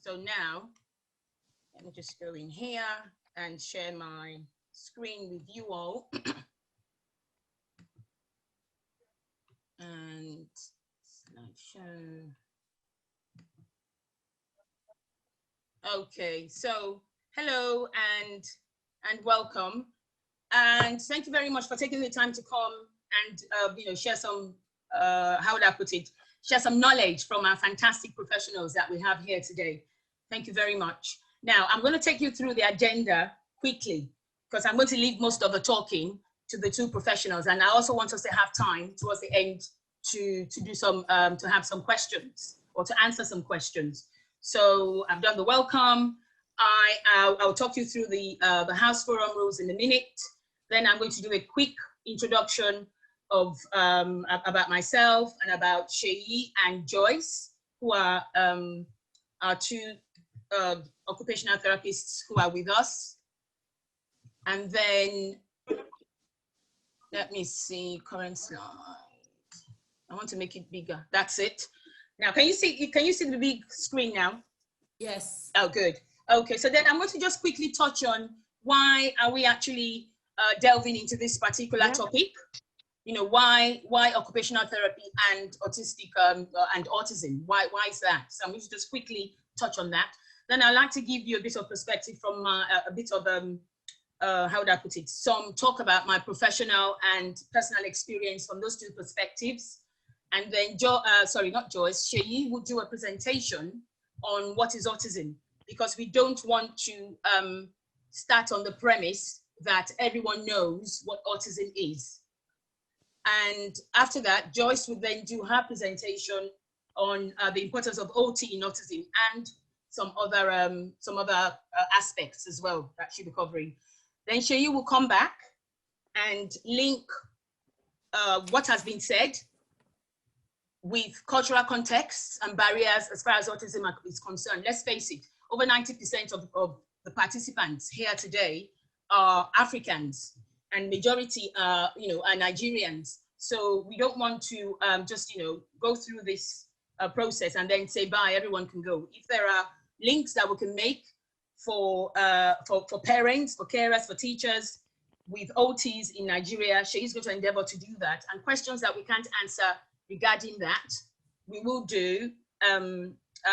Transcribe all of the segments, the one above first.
So now, let me just go in here and share my screen with you all. And slideshow. Okay, so hello and welcome. And thank you very much for taking the time to come and share some, how would I put it, share some knowledge from our fantastic professionals that we have here today. Thank you very much. Now, I'm going to take you through the agenda quickly because I'm going to leave most of the talking to the two professionals. And I also want us to have time towards the end to do some, to have some questions or to answer some questions. So I've done the welcome. I'll talk you through the House Forum rules in a minute. Then I'm going to do a quick introduction of about myself and about Sheyi and Joyce, who are our two occupational therapists who are with us. And then, let me see, current slide. I want to make it bigger. That's it. Now, can you see the big screen now? Yes. Oh, good. Okay, so then I'm going to just quickly touch on why are we actually delving into this particular topic. You know, why occupational therapy and autistic and autism? Why is that? So I'm going to just quickly touch on that. Then I'd like to give you a bit of perspective from a bit of how would I put it? Some talk about my professional and personal experience from those two perspectives. And then Sheyi will do a presentation on what is autism, because we don't want to start on the premise that everyone knows what autism is. And after that, Joyce will then do her presentation on the importance of OT in autism and some other aspects as well that she'll be covering. Then Sheyi will come back and link what has been said with cultural contexts and barriers as far as autism is concerned. Let's face it, over 90% of the participants here today are Africans, and majority are Nigerians. So we don't want to just go through this process and then say bye, everyone can go. If there are links that we can make for parents, for carers, for teachers with OTs in Nigeria, she's going to endeavor to do that. And questions that we can't answer regarding that, we will do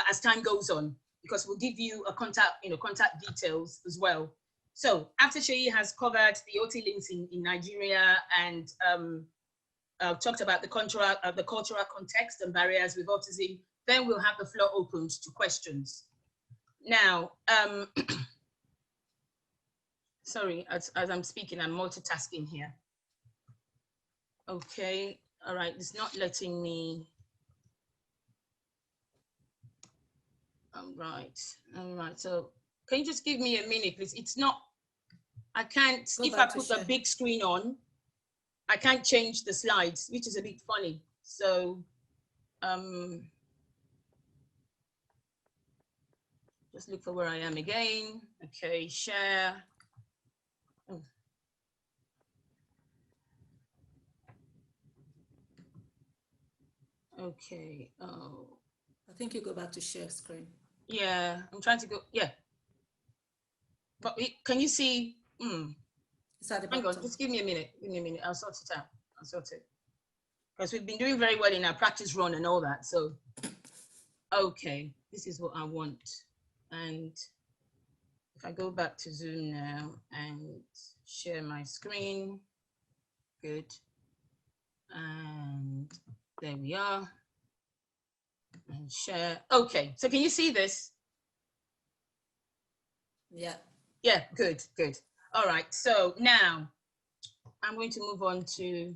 as time goes on, because we'll give you a contact details as well. So after Sheyi has covered the OT links in Nigeria and talked about the cultural context and barriers with autism, then we'll have the floor opened to questions. Now, sorry, as I'm speaking, I'm multitasking here. Okay, all right, it's not letting me. All right, so can you just give me a minute, please? It's not, I can't, if I put a big screen on, I can't change the slides, which is a bit funny. So, just look for where I am again. Okay, share. Oh. Okay, oh. I think you go back to share screen. Yeah, I'm trying to go, yeah. But can you see? It's at the Hang bottom. on, just give me a minute, I'll sort it out, Because we've been doing very well in our practice run and all that, so. Okay, this is what I want. And if I go back to Zoom now and share my screen, good. And there we are. And share. Okay, so can you see this? Yeah. Yeah, good. All right, so now I'm going to move on to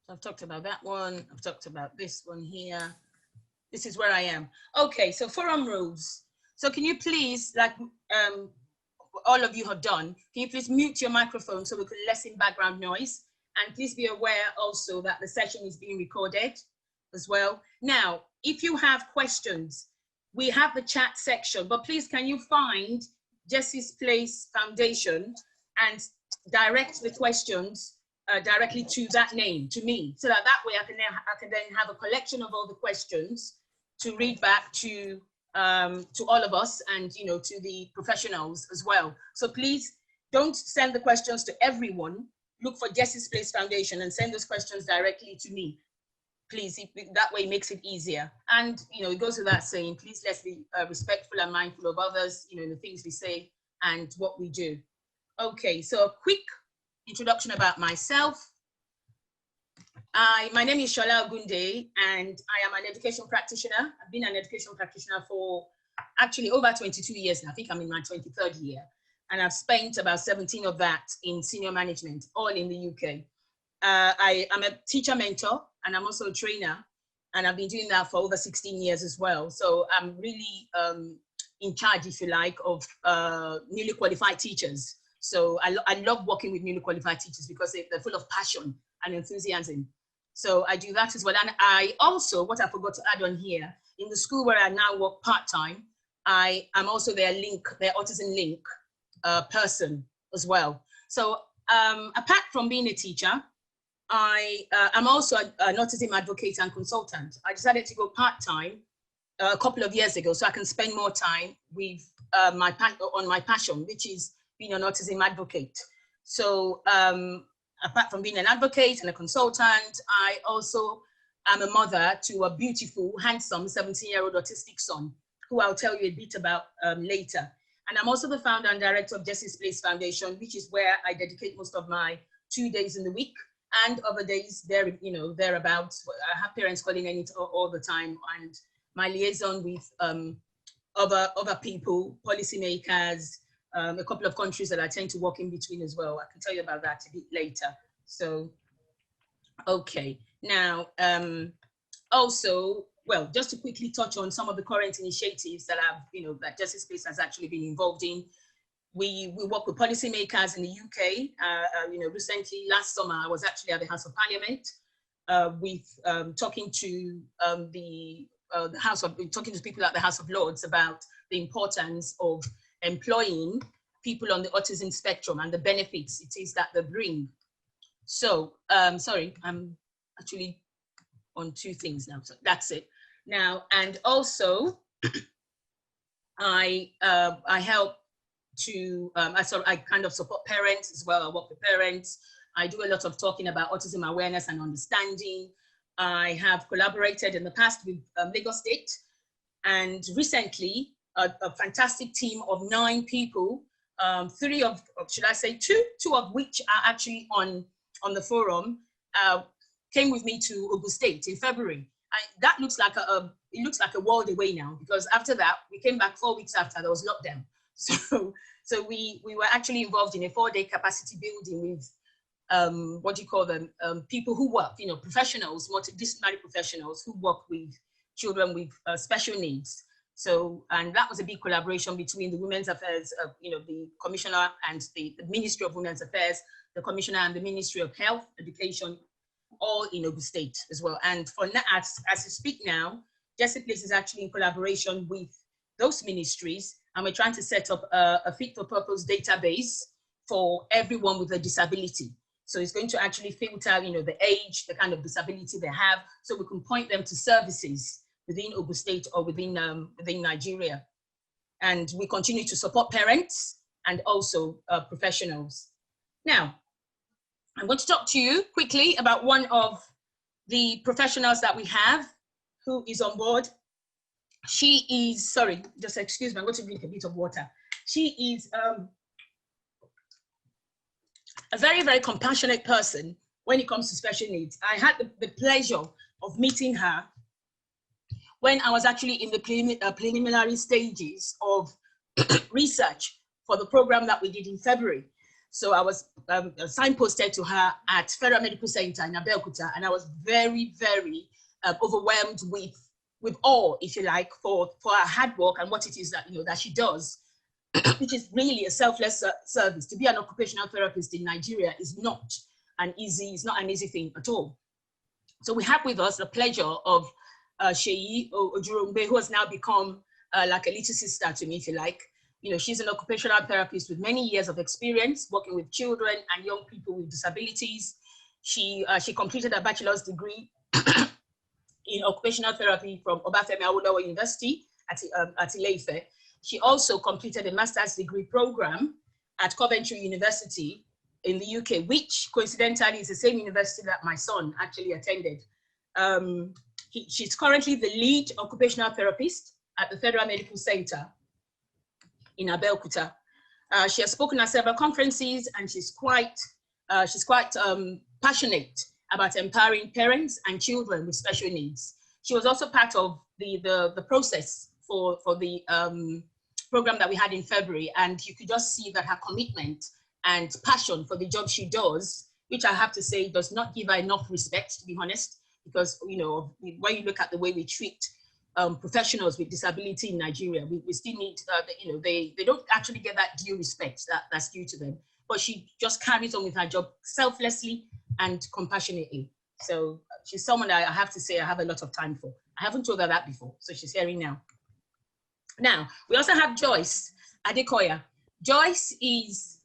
I've talked about that one. I've talked about this one here. This is where I am. Okay, so forum rules. So can you please, like all of you have done, can you please mute your microphone so we can lessen background noise? And please be aware also that the session is being recorded as well. Now, if you have questions, we have the chat section, but please can you find Jesse's Place Foundation and direct the questions directly to that name, to me, so that way I can then have a collection of all the questions to read back to all of us and, you know, to the professionals as well. So please don't send the questions to everyone. Look for Jessie's Place Foundation and send those questions directly to me. Please, that way it makes it easier. And, you know, it goes without saying, please let's be respectful and mindful of others, you know, the things we say and what we do. Okay, so a quick introduction about myself. My name is Shola Ogunde, and I am an education practitioner. I've been an education practitioner for actually over 22 years now. I think I'm in my 23rd year. And I've spent about 17 of that in senior management, all in the UK. I am a teacher mentor, and I'm also a trainer. And I've been doing that for over 16 years as well. So I'm really in charge, if you like, of newly qualified teachers. So I love working with newly qualified teachers because they're full of passion and enthusiasm. So I do that as well. And I also, what I forgot to add on here, in the school where I now work part-time, I am also their autism link person as well. So apart from being a teacher, I'm also an autism advocate and consultant. I decided to go part-time a couple of years ago so I can spend more time with on my passion, which is being an autism advocate. So apart from being an advocate and a consultant, I also am a mother to a beautiful, handsome 17-year-old autistic son, who I'll tell you a bit about later. And I'm also the founder and director of Jessie's Place Foundation, which is where I dedicate most of my 2 days in the week, and other days there, you know, thereabouts. I have parents calling in all the time, and my liaison with other people, policymakers, a couple of countries that I tend to work in between as well. I can tell you about that a bit later. So, okay. Now, also, well, just to quickly touch on some of the current initiatives that that Jessie's Place has actually been involved in. We work with policymakers in the UK. Recently, last summer, I was actually at the House of Parliament talking to talking to people at the House of Lords about the importance of employing people on the autism spectrum and the benefits it is that they bring. So, sorry, I'm actually on two things now, so that's it. Now, and also, I help to, I kind of support parents as well. I work with parents. I do a lot of talking about autism awareness and understanding. I have collaborated in the past with Lagos State, and recently, a fantastic team of 9 people, two of which are actually on the forum, came with me to Ogun State in February. That looks like it looks like a world away now, because after that, we came back 4 weeks after there was lockdown. So we were actually involved in a 4-day capacity building with, what do you call them? People who work, professionals, multidisciplinary professionals who work with children with special needs. So, and that was a big collaboration between the Women's Affairs, the Commissioner and the Ministry of Women's Affairs, the Commissioner and the Ministry of Health, Education, all in Ogun State as well. And for now, as we speak now, Jessie Place is actually in collaboration with those ministries, and we're trying to set up a fit-for-purpose database for everyone with a disability. So it's going to actually filter, the age, the kind of disability they have, so we can point them to services within Ogun State or within Nigeria. And we continue to support parents and also professionals. Now, I'm going to talk to you quickly about one of the professionals that we have who is on board. She is, sorry, just excuse me, I'm going to drink a bit of water. She is a very, very compassionate person when it comes to special needs. I had the pleasure of meeting her when I was actually in the preliminary stages of research for the program that we did in February. So I was signposted to her at Federal Medical Center in Abeokuta, and I was very, very overwhelmed with awe, if you like, for her hard work and what it is that that she does, which is really a selfless service. To be an occupational therapist in Nigeria is not an easy thing at all. So we have with us the pleasure of Sheyi Ojurongbe, who has now become like a little sister to me, if you like. She's an occupational therapist with many years of experience working with children and young people with disabilities. She completed a bachelor's degree in occupational therapy from Obafemi Awolowo University at Ile-Ife. She also completed a master's degree program at Coventry University in the UK, which coincidentally is the same university that my son actually attended. She's currently the lead occupational therapist at the Federal Medical Center in Abeokuta. She has spoken at several conferences, and she's quite passionate about empowering parents and children with special needs. She was also part of the process for the program that we had in February, and you could just see that her commitment and passion for the job she does, which I have to say does not give her enough respect, to be honest, because, you know, when you look at the way we treat professionals with disability in Nigeria, we still need, you know, they don't actually get that due respect that's due to them. But she just carries on with her job selflessly and compassionately. So she's someone that I have to say I have a lot of time for. I haven't told her that before, so she's hearing now. Now, we also have JOYCE ADEKOYA. JOYCE is,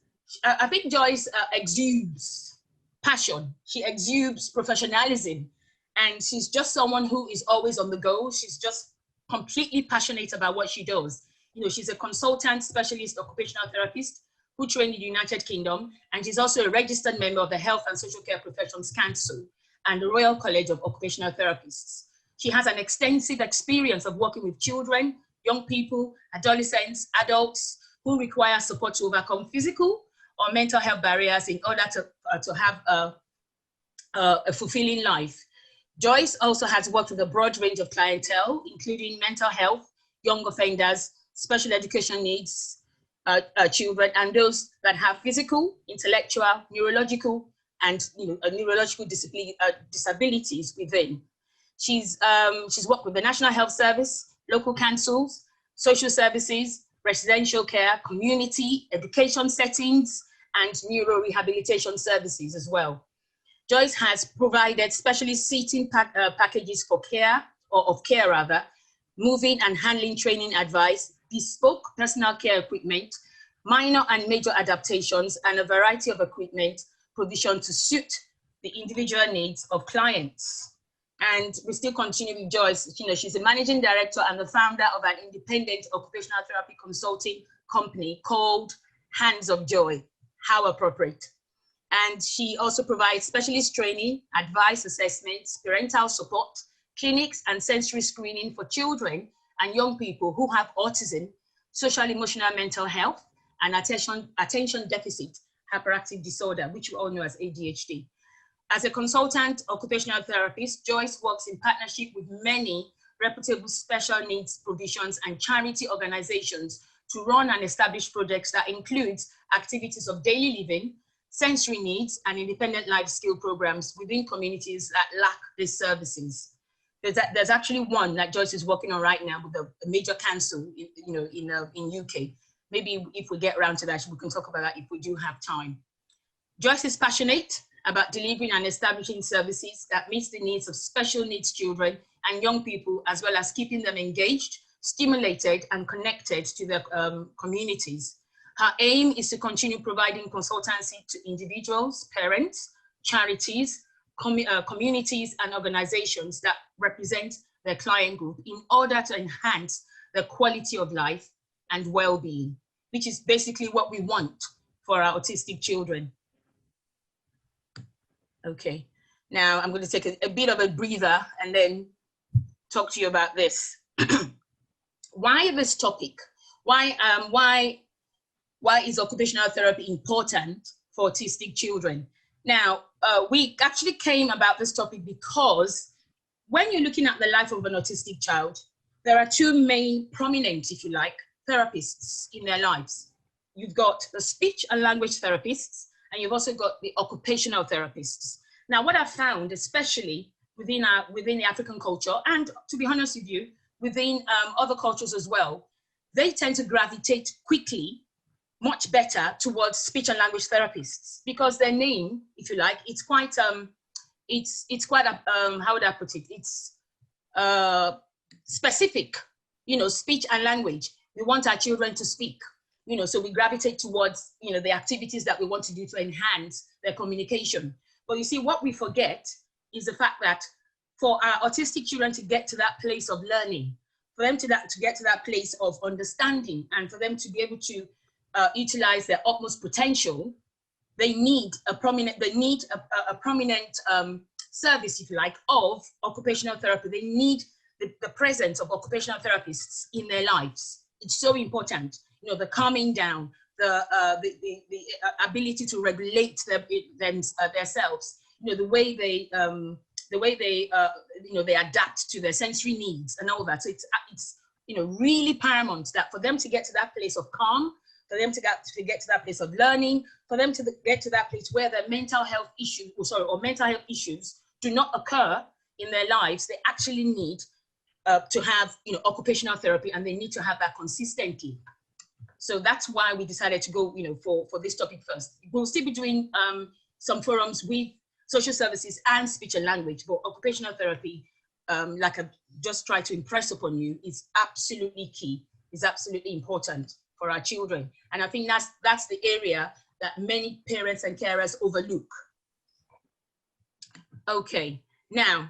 I think JOYCE exudes passion. She exudes professionalism. And she's just someone who is always on the go. She's just completely passionate about what she does. You know, she's a consultant specialist occupational therapist who trained in the United Kingdom, and she's also a registered member of the Health and Social Care Professions Council and the Royal College of Occupational Therapists. She has an extensive experience of working with children, young people, adolescents, adults who require support to overcome physical or mental health barriers in order to have a fulfilling life. JOYCE also has worked with a broad range of clientele, including mental health, young offenders, special education needs, children, and those that have physical, intellectual, neurological, and neurological disabilities within. She's worked with the National Health Service, local councils, social services, residential care, community, education settings, and neuro-rehabilitation services as well. JOYCE has provided specialist seating packages for care, or of care rather, moving and handling training advice, bespoke personal care equipment, minor and major adaptations, and a variety of equipment provision to suit the individual needs of clients. And we still continue with JOYCE. You know, she's a managing director and the founder of an independent occupational therapy consulting company called Hands of Joy. How appropriate. And she also provides specialist training, advice, assessments, parental support, clinics, and sensory screening for children and young people who have autism, social, emotional, mental health, and attention deficit hyperactive disorder, which we all know as ADHD. As a consultant occupational therapist, JOYCE works in partnership with many reputable special needs provisions and charity organizations to run and establish projects that includes activities of daily living, sensory needs, and independent life skill programs within communities that lack these services. There's actually one that JOYCE is working on right now with a major council, in UK. Maybe if we get around to that, we can talk about that if we do have time. JOYCE is passionate about delivering and establishing services that meets the needs of special needs children and young people, as well as keeping them engaged, stimulated, and connected to their communities. Her aim is to continue providing consultancy to individuals, parents, charities, communities, and organizations that represent their client group in order to enhance the quality of life and well-being, which is basically what we want for our autistic children. Okay, now I'm going to take a bit of a breather and then talk to you about this. Why this topic? Why is occupational therapy important for autistic children? Now, we actually came about this topic because when you're looking at the life of an autistic child, there are two main prominent, if you like, therapists in their lives. You've got the speech and language therapists, and you've also got the occupational therapists. Now, what I've found, especially within the African culture, and to be honest with you, within other cultures as well, they tend to gravitate quickly, much better towards speech and language therapists, because their name, if you like, it's quite how would I put it? It's specific, speech and language. We want our children to speak, so we gravitate towards, the activities that we want to do to enhance their communication. But you see, what we forget is the fact that for our autistic children to get to that place of learning, for them to get to that place of understanding, and for them to be able to utilize their utmost potential, they need a prominent service, if you like, of occupational therapy. They need the presence of occupational therapists in their lives. It's so important. You know, the calming down, the ability to regulate themselves. You know, the way they you know, they adapt to their sensory needs and all that. So it's you know, really paramount that for them to get to that place of calm, for them to get to that place of learning, for them to get to that place where their mental health issues, or mental health issues do not occur in their lives. They actually need to have, you know, occupational therapy, and they need to have that consistently. So that's why we decided to go, you know, for this topic first. We'll still be doing some forums with social services and speech and language, but occupational therapy, like I just tried to impress upon you, is absolutely key, is absolutely important for our children. And I think that's the area that many parents and carers overlook. Okay, now,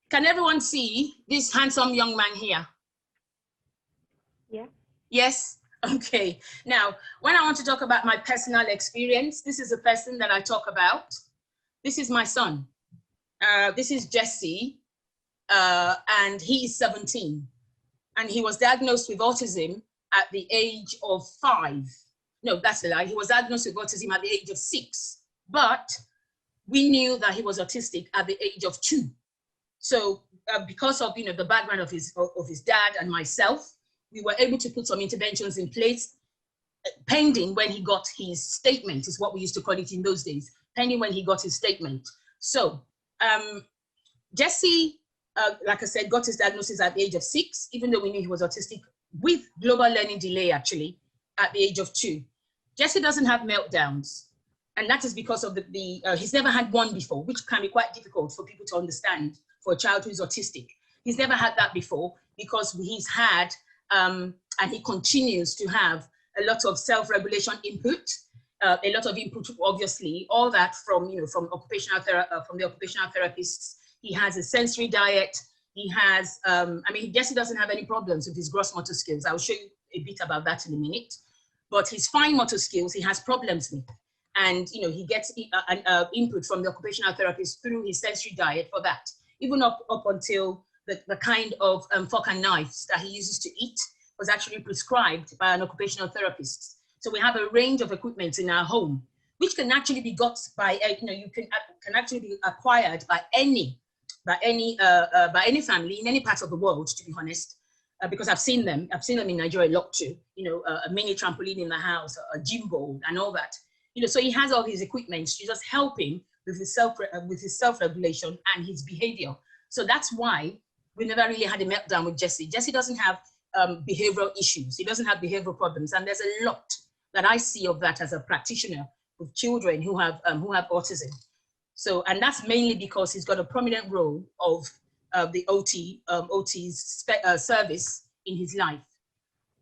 can everyone see this handsome young man here? Yeah. Yes? Okay, now, when I want to talk about my personal experience, this is a person that I talk about. This is my son. This is Jesse, and he is 17. And he was diagnosed with autism at the age of 5. No, that's a lie. He was diagnosed with autism at the age of 6. But we knew that he was autistic at the age of 2. So because of, you know, the background of his dad and myself, we were able to put some interventions in place pending when he got his statement, is what we used to call it in those days, pending when he got his statement. So Jesse, like I said, got his diagnosis at the age of 6, even though we knew he was autistic with global learning delay, actually, at the age of 2. Jesse doesn't have meltdowns. And that is because of he's never had one before, which can be quite difficult for people to understand for a child who is autistic. He's never had that before because he's had, and he continues to have, a lot of self-regulation input, a lot of input, obviously, all that from, you know, from the occupational therapists. He has a sensory diet. He has, I mean, Jesse doesn't have any problems with his gross motor skills. I'll show you a bit about that in a minute. But his fine motor skills, he has problems with. And, you know, he gets input from the occupational therapist through his sensory diet for that. Even up until the kind of fork and knives that he uses to eat was actually prescribed by an occupational therapist. So we have a range of equipment in our home, which can actually be got by, you know, you can actually be acquired by any family in any part of the world, to be honest, because I've seen them in Nigeria a lot too. You know, a mini trampoline in the house, a gym ball, and all that. You know, so he has all his equipment to just help him with his self-regulation and his behavior. So that's why we never really had a meltdown with Jesse. Jesse doesn't have behavioral issues. He doesn't have behavioral problems, and there's a lot that I see of that as a practitioner with children who have autism. So, and that's mainly because he's got a prominent role of the OT's service in his life.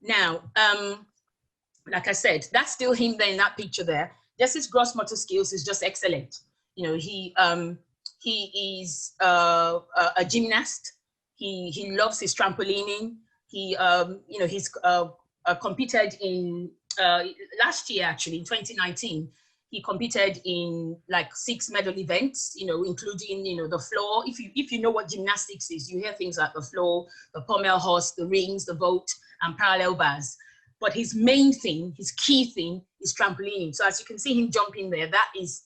Now, like I said, that's still him there in that picture there. Jesse's gross motor skills is just excellent. You know, he is a gymnast. He loves his trampolining. He, you know, he's competed in last year, actually, in 2019. He competed in like 6 medal events, you know, including, you know, the floor. If you know what gymnastics is, you hear things like the floor, the pommel horse, the rings, the vault, and parallel bars. But his main thing, his key thing, is trampolining. So as you can see him jumping there, that is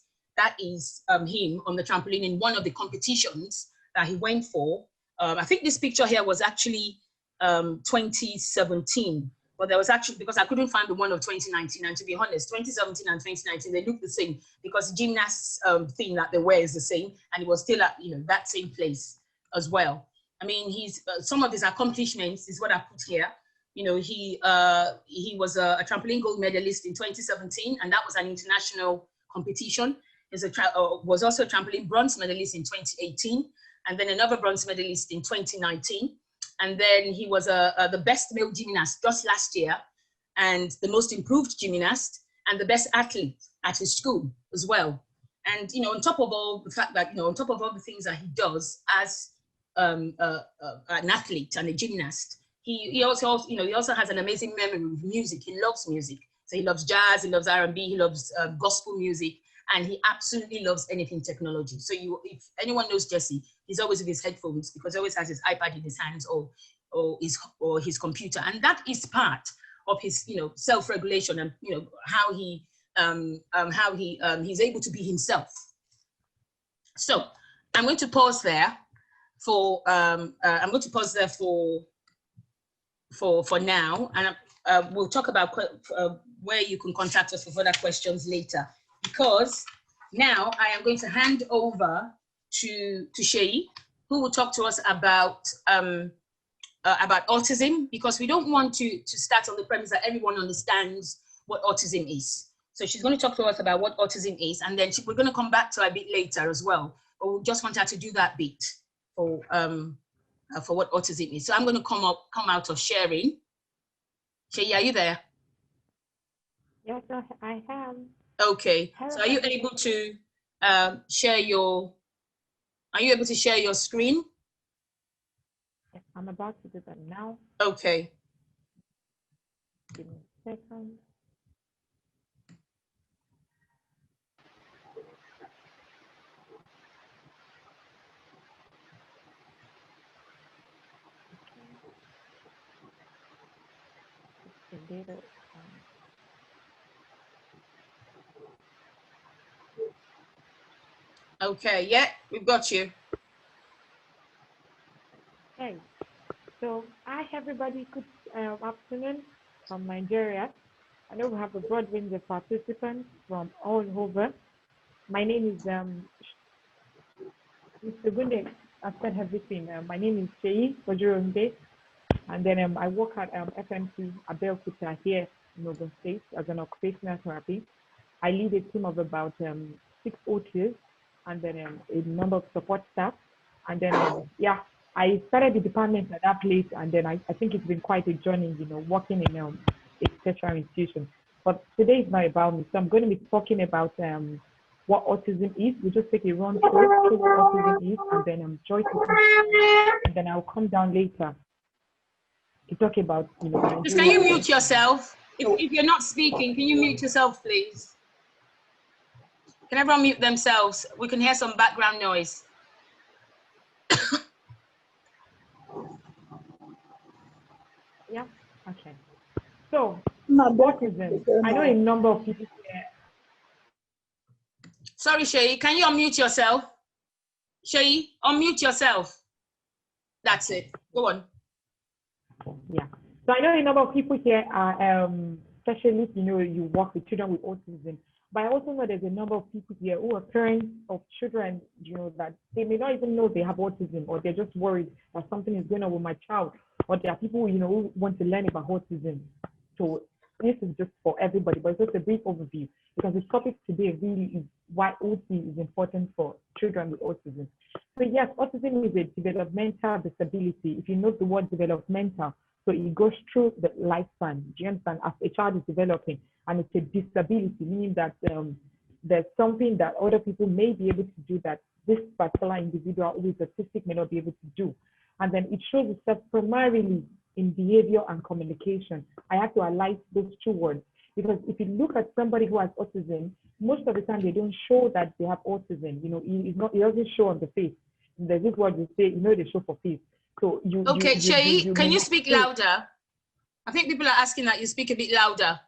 him on the trampoline in one of the competitions that he went for. I think this picture here was actually 2017. But there was actually, because I couldn't find the one of 2019, and to be honest, 2017 and 2019, they look the same because the gymnast thing that they wear is the same, and it was still at, you know, that same place as well. I mean, he's some of his accomplishments is what I put here. You know, he was a trampoline gold medalist in 2017, and that was an international competition. He was also a trampoline bronze medalist in 2018, and then another bronze medalist in 2019. And then he was the best male gymnast just last year, and the most improved gymnast, and the best athlete at his school as well. And, you know, on top of all the fact that, you know, on top of all the things that he does as an athlete and a gymnast, he also, you know, he also has an amazing memory with music. He loves music. So he loves jazz, he loves R&B, he loves gospel music, and he absolutely loves anything technology. So if anyone knows Jesse, he's always with his headphones because he always has his iPad in his hands or his computer. And that is part of his, you know, self-regulation and, you know, how he's able to be himself. So I'm going to pause there for now, and we'll talk about where you can contact us for further questions later, because now I am going to hand over to Sheyi, who will talk to us about autism, because we don't want to start on the premise that everyone understands what autism is. So she's going to talk to us about what autism is, and then we're going to come back to her a bit later as well, but we just want her to do that bit for what autism is. So I'm going to come out of sharing. Sheyi, are you there? Yes, I am. Okay. So are you able to share your screen? Yes, I'm about to do that now. Okay. Give me a second. Okay. Data. Okay, yeah, we've got you. Okay, so hi everybody, good afternoon from Nigeria. I know we have a broad range of participants from all over. My name is Mr. Gunde. I've said everything. My name is Sheyi Ojurunde, and then I work at FMC ADEKOYA here in Ogun State as an occupational therapy. I lead a team of about 6 OTs and then a number of support staff. And then, yeah, I started the department at that place, and then I think it's been quite a journey, you know, working in a tertiary institution. But today is not about me, so I'm going to be talking about what autism is. We'll just take a run through what autism is, and then JOYCE, and then I'll come down later to talk about, you know, Nigeria. Can you mute yourself? If you're not speaking, can you mute yourself, please? Can everyone mute themselves? We can hear some background noise. Yeah, okay. So, autism, I know a number of people here. Sorry, Sheyi, can you unmute yourself? Sheyi, unmute yourself. That's it. Go on. Yeah. So I know a number of people here are specialists, you know, you work with children with autism. But I also know there's a number of people here who are parents of children, you know, that they may not even know they have autism, or they're just worried that something is going on with my child. Or there are people, you know, who want to learn about autism. So this is just for everybody, but it's just a brief overview, because the topic today really is why OT is important for children with autism. So yes, autism is a developmental disability. If you know the word developmental, so it goes through the lifespan. Do you understand? As a child is developing, and it's a disability, meaning that there's something that other people may be able to do that this particular individual who is autistic may not be able to do. And then it shows itself primarily in behavior and communication. I have to highlight those two words, because if you look at somebody who has autism, most of the time they don't show that they have autism. You know, it doesn't show on the face. There's this word you say, you know, they show for face. So Sheyi, can you speak louder? I think people are asking that you speak a bit louder.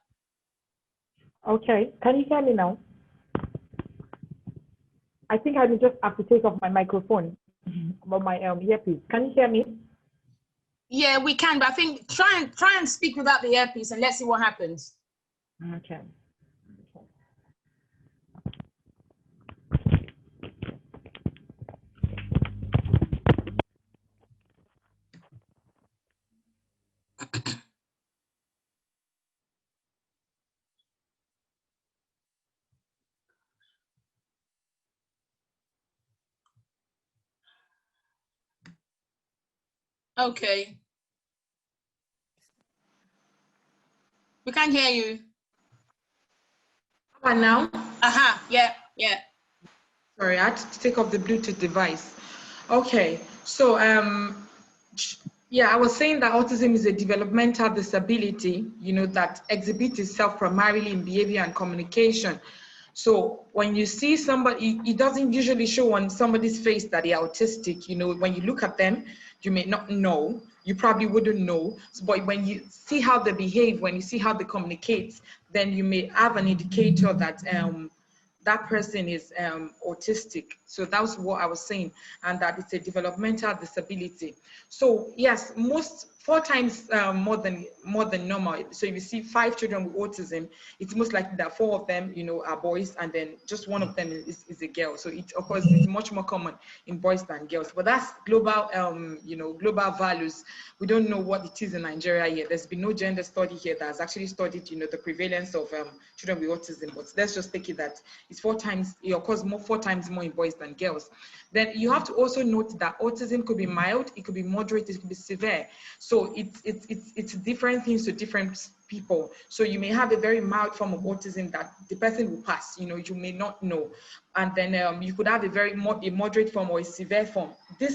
Okay, can you hear me now? I think I will just have to take off my microphone, but my earpiece. Can you hear me? Yeah, we can, but I think try and speak without the earpiece, and let's see what happens. Okay. Okay. We can't hear you. How about now? Aha, yeah. Sorry, I had to take off the Bluetooth device. Okay, so yeah, I was saying that autism is a developmental disability, that exhibits itself primarily in behavior and communication. So when you see somebody, it doesn't usually show on somebody's face that they're autistic. When you look at them, you may not know. You probably wouldn't know. But when you see how they behave, when you see how they communicate, then you may have an indicator that that person is autistic. So that was what I was saying, and that it's a developmental disability. So yes, 4 times more than normal. So if you see 5 children with autism, it's most likely that 4 of them, are boys, and then just 1 of them is a girl. So it, of course, it's much more common in boys than girls. But that's global, global values. We don't know what it is in Nigeria yet. There's been no gender study here that has actually studied, the prevalence of children with autism. But let's just take it that it's 4 times, it occurs 4 times more in boys than girls. Then you have to also note that autism could be mild, it could be moderate, it could be severe. So it's different things to different people. So you may have a very mild form of autism that the person will pass, you may not know. And then you could have a moderate form or a severe form.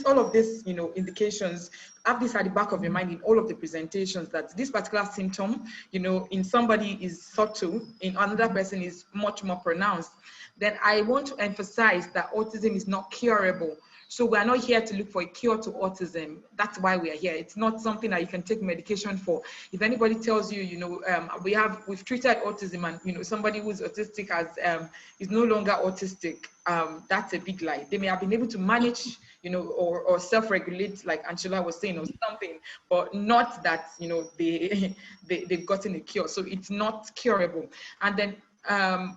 All of this, indications, have this at the back of your mind in all of the presentations, that this particular symptom, in somebody is subtle, in another person is much more pronounced. Then I want to emphasize that autism is not curable. So we're not here to look for a cure to autism. That's why we are here. It's not something that you can take medication for. If anybody tells you, we've treated autism, and somebody who's autistic is no longer autistic, that's a big lie. They may have been able to manage, or self-regulate, like Angela was saying, or something, but not that they've gotten a cure. So it's not curable. And then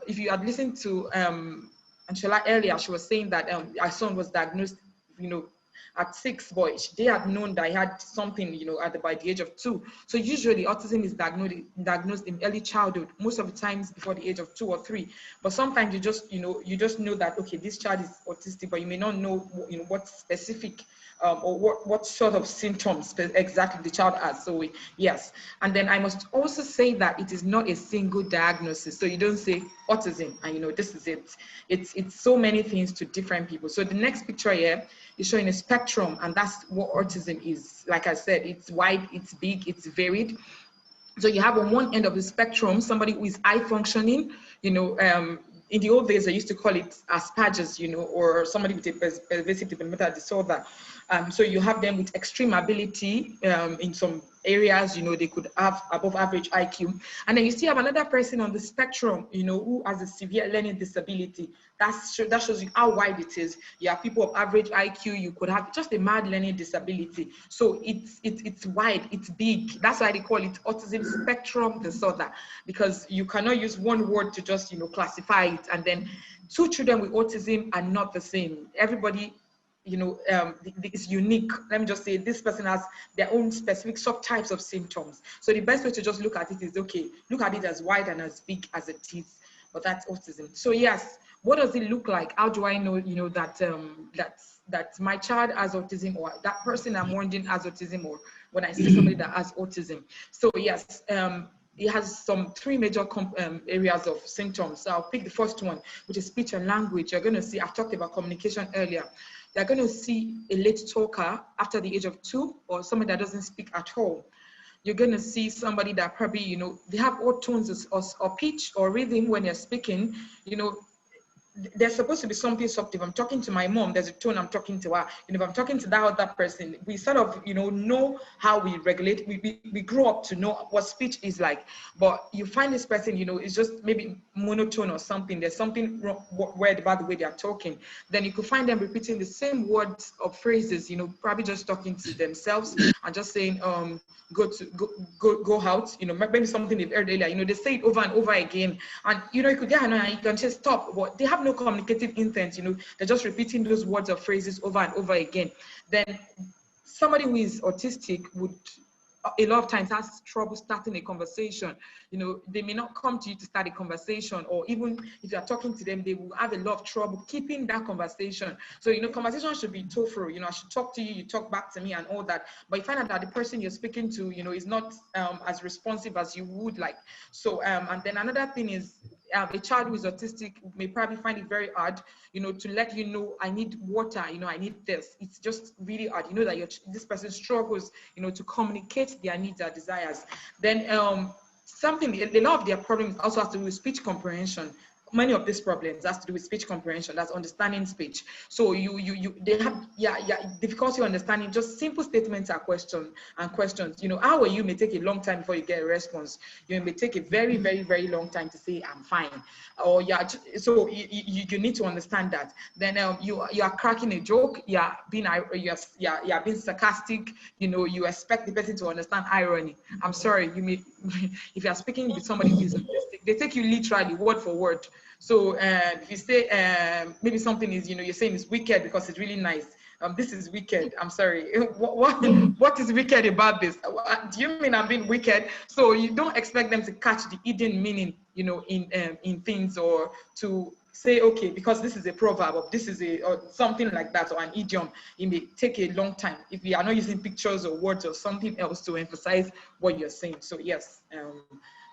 if you had listened to Angela earlier, she was saying that our son was diagnosed, at 6, but they had known that he had something, by the age of 2. So usually autism is diagnosed in early childhood, most of the times before the age of 2 or 3. But sometimes you just know that, okay, this child is autistic, but you may not know, what specific or what sort of symptoms exactly the child has. So yes, and then I must also say that it is not a single diagnosis. So you don't say autism and this is it. It's so many things to different people. So the next picture here is showing a spectrum, and that's what autism is. Like I said, it's wide, it's big, it's varied. So you have on one end of the spectrum somebody who is high functioning, in the old days, I used to call it Asperger's, or somebody with a pervasive developmental disorder. So you have them with extreme ability in some areas, they could have above average IQ. And then you still have another person on the spectrum, who has a severe learning disability. That shows you how wide it is. You have people of average IQ, you could have just a mild learning disability. So it's wide, it's big. That's why they call it autism spectrum disorder, because you cannot use one word to just, classify it. And then 2 children with autism are not the same. Everybody, is unique. Let me just say this person has their own specific subtypes of symptoms. So the best way to just look at it is, okay, look at it as wide and as big as it is, but that's autism. So yes, what does it look like? How do I know, that my child has autism, or that person I'm wondering has autism, or when I see somebody that has autism? So yes, it has some 3 major areas of symptoms. So I'll pick the first one, which is speech and language. You're going to see, I've talked about communication earlier. You're going to see a late talker after the age of 2, or somebody that doesn't speak at all. You're going to see somebody that probably, they have odd tones or pitch or rhythm when they're speaking. There's supposed to be something soft. If I'm talking to my mom, there's a tone I'm talking to her. If I'm talking to that other person, we sort of, know how we regulate. We grow up to know what speech is like. But you find this person, it's just maybe monotone or something. There's something weird about the way they're talking. Then you could find them repeating the same words or phrases, probably just talking to themselves and just saying, go out, maybe something they've heard earlier, they say it over and over again. And, you could get annoyed and you can just stop, but they have no communicative intent, they're just repeating those words or phrases over and over again. Then somebody who is autistic would a lot of times has trouble starting a conversation. They may not come to you to start a conversation, or even if you're talking to them, they will have a lot of trouble keeping that conversation. So, conversation should be tofu. I should talk to you, you talk back to me and all that. But you find out that the person you're speaking to, is not as responsive as you would like. So, and then another thing is a child who is autistic may probably find it very hard, to let you know, I need water, I need this. It's just really hard. That this person struggles, to communicate their needs or desires. Then a lot of their problems also has to do with speech comprehension. Many of these problems has to do with speech comprehension, that's understanding speech. So they have difficulty understanding just simple statements and questions. How are you may take a long time before you get a response. You may take a very, very, very long time to say I'm fine. Or so you need to understand that. Then you are cracking a joke, you're being sarcastic, you expect the person to understand irony. I'm sorry, you may if you are speaking with somebody who is autistic, they take you literally word for word. So if you say maybe something is, you're saying it's wicked because it's really nice. This is wicked. I'm sorry. What is wicked about this? Do you mean I'm being wicked? So you don't expect them to catch the hidden meaning, in things, or to say, okay, because this is a proverb, or this is or something like that, or an idiom. It may take a long time if you are not using pictures or words or something else to emphasize what you're saying. So yes,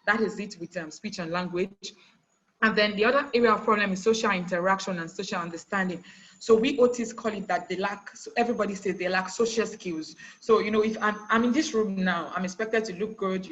that is it with speech and language. And then the other area of problem is social interaction and social understanding. So we autists call it that they lack, so everybody says they lack social skills. So, if I'm in this room now, I'm expected to look good,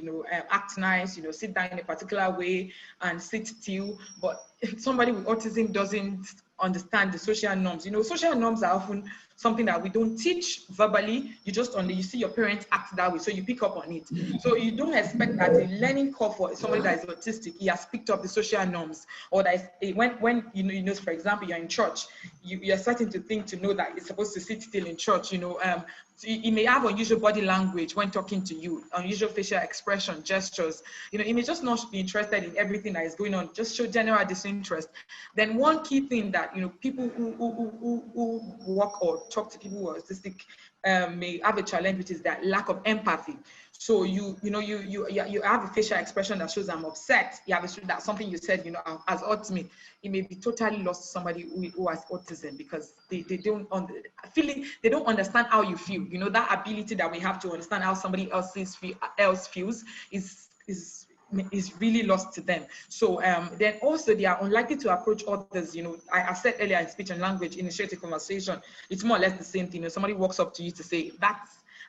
act nice, sit down in a particular way and sit still. But somebody with autism doesn't understand the social norms. Social norms are often something that we don't teach verbally. You just you see your parents act that way, so you pick up on it. So you don't expect that a learning curve for somebody that is autistic, he has picked up the social norms, or that when for example, you're in church, you're starting to think to know that it's supposed to sit still in church. He may have unusual body language when talking to you, unusual facial expression, gestures. He may just not be interested in everything that is going on, just show general disinterest. Then one key thing that, people who work or talk to people who are autistic may have a challenge, which is that lack of empathy. So you have a facial expression that shows I'm upset. You have that something you said, has hurt me. It may be totally lost to somebody who has autism, because they don't understand how you feel. That ability that we have to understand how somebody else feels is really lost to them. So then also they are unlikely to approach others. I said earlier in speech and language, initiate a conversation. It's more or less the same thing. Somebody walks up to you to say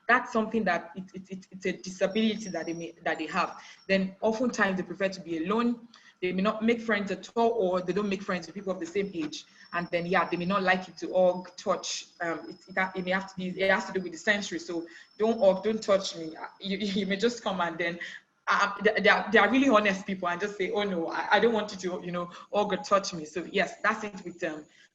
that's something that it's a disability that they have. Then oftentimes they prefer to be alone. They may not make friends at all, or they don't make friends with people of the same age. And then they may not like you to hug, touch. It has to do with the sensory. So don't hug, don't touch me. You may just come and then they are really honest people and just say, oh no, I don't want you to hug or touch me. So yes, that's it with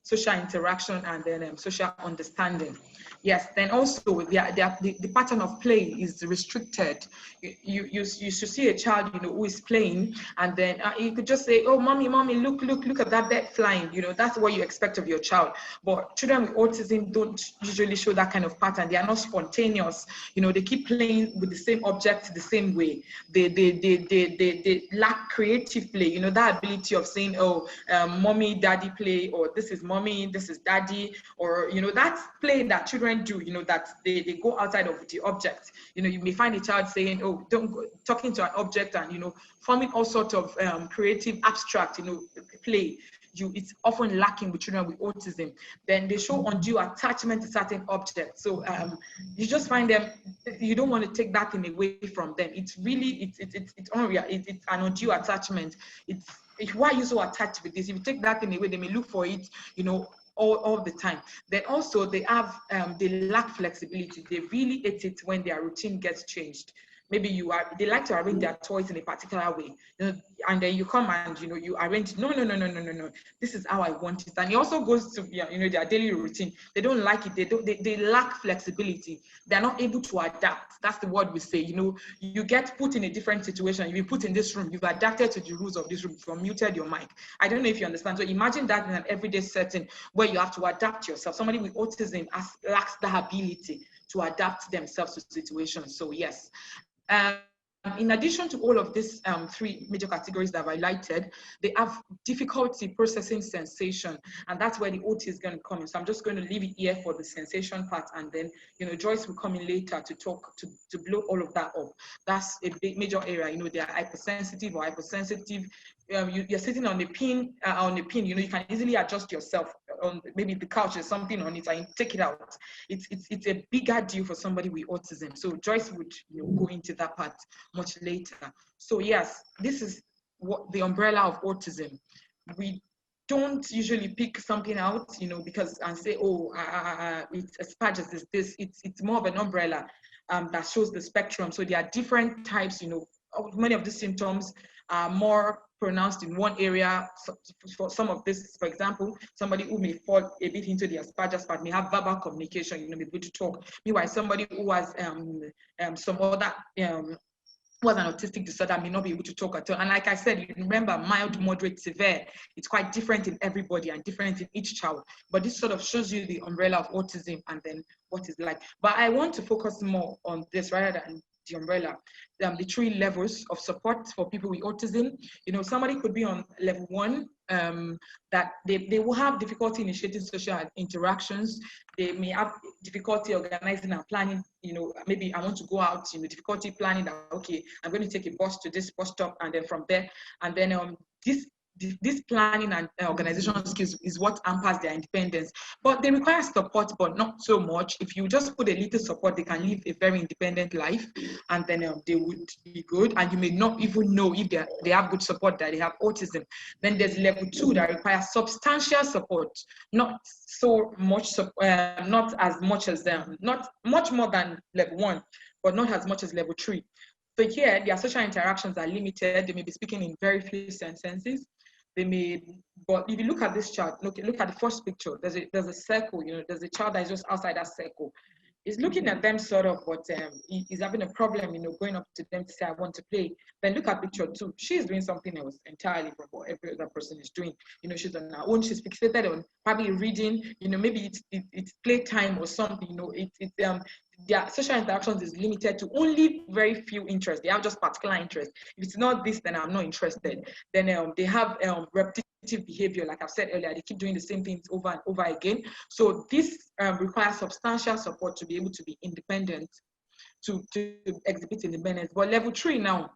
social interaction and then social understanding. Yes, then also the pattern of play is restricted. You should see a child who is playing, and then you could just say, oh mommy, look at that bird flying. That's what you expect of your child. But children with autism don't usually show that kind of pattern. They are not spontaneous. They keep playing with the same object the same way. They lack creative play. That ability of saying, oh, mommy, daddy play, or this is mommy, this is daddy, or that's play that children do, that they go outside of the object. You may find a child saying, oh, don't go, talking to an object and, forming all sorts of creative, abstract, play. It's often lacking with children with autism. Then they show undue attachment to certain objects. So you just find them, you don't want to take that thing away from them. It's really, it's unreal. It's an undue attachment. Why are you so attached with this? If you take that thing away, they may look for it, all the time. Then also they lack flexibility. They really hate it when their routine gets changed. Maybe they like to arrange their toys in a particular way, and then you come and you arrange. No. This is how I want it. And it also goes to their daily routine. They don't like it. They lack flexibility. They're not able to adapt. That's the word we say. You get put in a different situation. You've been put in this room. You've adapted to the rules of this room. You've muted your mic. I don't know if you understand. So imagine that in an everyday setting where you have to adapt yourself. Somebody with autism lacks the ability to adapt themselves to situations. So yes. in addition to all of these three major categories that I've highlighted, they have difficulty processing sensation, and that's where the OT is going to come in. So I'm just going to leave it here for the sensation part, and then Joyce will come in later to talk to blow all of that up. That's a big major area. They are hypersensitive or hypersensitive. You're sitting on a pin, you can easily adjust yourself on maybe the couch, there's something on it, and you take it out. It's a bigger deal for somebody with autism. So Joyce would go into that part much later. So yes, this is what the umbrella of autism. We don't usually pick something out, because and say, oh, it's Asperger's is this. It's more of an umbrella that shows the spectrum. So there are different types. Many of the symptoms are more pronounced in one area. So for some of this, for example, somebody who may fall a bit into the Asperger's part may have verbal communication, be able to talk. Meanwhile, somebody who has some other who has an autistic disorder may not be able to talk at all. And like I said, remember, mild, moderate, severe, it's quite different in everybody and different in each child. But this sort of shows you the umbrella of autism and then what it's like. But I want to focus more on this rather than the umbrella, the 3 levels of support for people with autism. Somebody could be on level 1, that they will have difficulty initiating social interactions. They may have difficulty organizing and planning. Maybe I want to go out, difficulty planning that, okay, I'm going to take a bus to this bus stop, and then from there, and then this planning and organizational skills is what hampers their independence. But they require support, but not so much. If you just put a little support, they can live a very independent life, and then they would be good. And you may not even know if they have good support that they have autism. Then there's level 2 that requires substantial support, not so much, not as much as them, not much more than level 1, but not as much as level 3. So here, their social interactions are limited. They may be speaking in very few sentences. But if you look at this chart, look at the first picture. There's a circle. There's a child that is just outside that circle. He's looking at them sort of, but he's having a problem, going up to them to say, I want to play. Then look at picture 2. She's doing something else entirely from what every other person is doing. She's on her own. She's fixated on probably reading. Maybe it's playtime or something. Their social interactions is limited to only very few interests. They have just particular interests. If it's not this, then I'm not interested. Then they have repetitive behavior, like I've said earlier. They keep doing the same things over and over again. So this requires substantial support to be able to be independent, to exhibit independence. But level 3 now